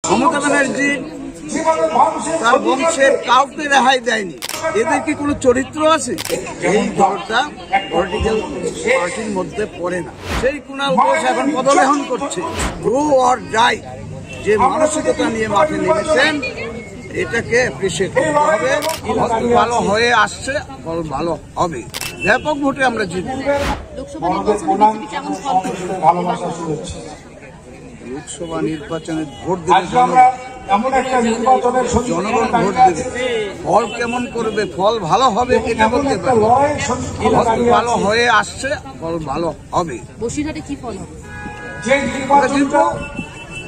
মমতা ব্যানার্জি তার বংশের কাউকে রেহাই দেয়নি। এদের কি কোনো চরিত্র আছে? এই দলটা পলিটিক্যাল পার্টির মধ্যে পড়ে না। সেই কুণাল ঘোষ এখন পদলেহন করছে। ডু অর ডাই যে মানসিকতা নিয়ে মাঠে নেমেছেন, এটাকে অ্যাপ্রিসিয়েট করতে হবে। ফল ভালো হয়ে আসছে, ফল ভালো হবে। ব্যাপক ভোটে আমরা জিতব। লোকসভা নির্বাচনে ভোট দেবে জনগণ ভোট দেবে। ফল কেমন করবে, ফল ভালো হবে এটা বলতে পারে। ফল ভালো হয়ে আসছে, ফল ভালো হবে। বসিরহাটে কি ফল হবে?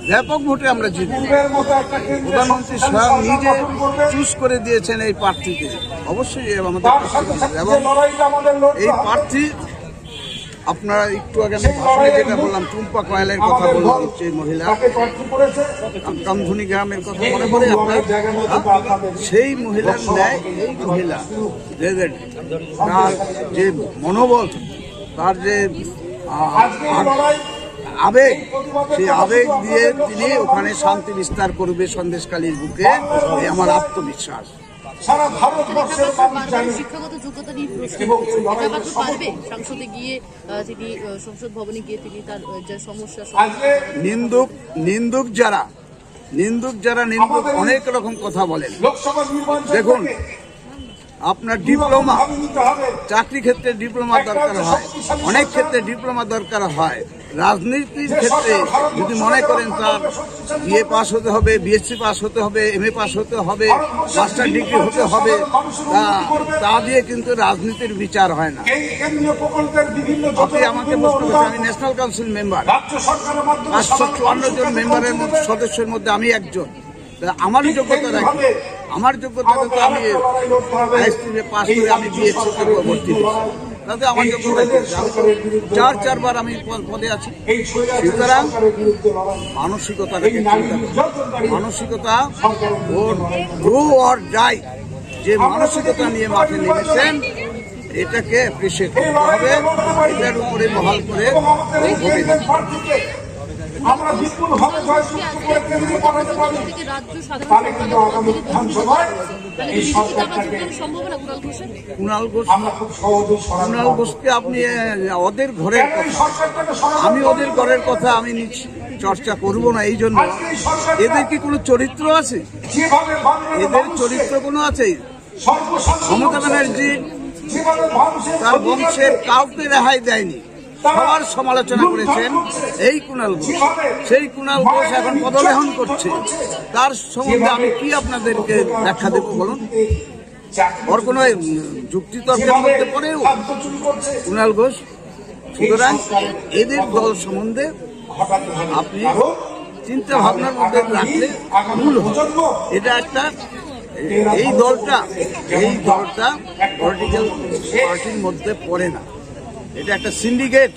ব্যাপক ভোটে আমরা জিতব। প্রধানমন্ত্রী স্বয়ং নিজে চুজ করে দিয়েছেন এই প্রার্থীকে। অবশ্যই আমাদের এবং এই প্রার্থী আপনারা একটু আগে আমি ভাষণে যেটা বললাম, টুম্পা কয়ালের কথা বললাম, সেই মহিলা কামধুনি গ্রামের কথা মনে পড়ে আপনার? সেই মহিলার ন্যায় এই মহিলা তার যে মনোবল, তার যে আবেগ, সেই আবেগ দিয়ে তিনি ওখানে শান্তি বিস্তার করবে সন্দেশখালীর বুকে, এই আমার আত্মবিশ্বাস। সারা ভারতবর্ষের মানুষ জানে শিক্ষাগত যোগ্যতা নিয়ে প্রশ্ন পারবে সংসদে গিয়ে, তিনি সংসদ ভবনে গিয়ে তিনি তার যে সমস্যা, নিন্দুক যারা অনেক রকম কথা বলেন। দেখুন, আপনার ডিপ্লোমা, চাকরি ক্ষেত্রে ডিপ্লোমা দরকার হয়, অনেক ক্ষেত্রে ডিপ্লোমা দরকার হয়। রাজনীতির ক্ষেত্রে যদি মনে করেন তার বিএ পাস হতে হবে, বিএসসি পাস হতে হবে, এমএ পাস হতে হবে, মাস্টার ডিগ্রি হতে হবে, তা দিয়ে কিন্তু রাজনীতির বিচার হয় না। আপনি আমাকে প্রশ্ন করছেন, আমি ন্যাশনাল কাউন্সিল মেম্বার, 554 জন মেম্বারের সদস্যের মধ্যে আমি একজন। আমার যোগ্যতা রাখি, আমার যোগ্যতা তো আমি পাস করে আমি বিএসসি ভর্তি হয়েছি, তাতে আমার যোগ্যতা 4বার আমি পদে আছি। সুতরাং মানসিকতা ওর ডু অর ডাই যে মানসিকতা নিয়ে মাঠে নেমেছেন, এটাকে অ্যাপ্রিসিয়েট করতে হবে। এটার উপরে বহাল করে আমরা বিপুলভাবে জয়যুক্ত করে কেন্দ্রে পাঠাতে পারি, তাহলে কিন্তু আগামী বিধানসভায় এই সরকারটাকে কুণাল ঘোষকে আপনি ওদের ঘরের কথা আমি চর্চা করব না। এই জন্য এদের কি কোনো চরিত্র আছে? এদের চরিত্র কোনো আছে? মমতা ব্যানার্জি তার বংশের কাউকে রেহাই দেয়নি, সবার সমালোচনা করেছেন এই কুণাল ঘোষ। সেই কুণাল ঘোষ এখন পদলেহন করছে। তার সম্বন্ধে আমি কি আপনাদেরকে ব্যাখ্যা দেব বলুন? ওর কোনো যুক্তিতর্কের মধ্যে পড়েও কুণাল ঘোষ। সুতরাং এদের দল সম্বন্ধে আপনি চিন্তা ভাবনার মধ্যে রাখলে ভুল হবে। এটা একটা এই দলটা পলিটিক্যাল পার্টির মধ্যে পড়ে না। এটা একটা সিন্ডিকেট।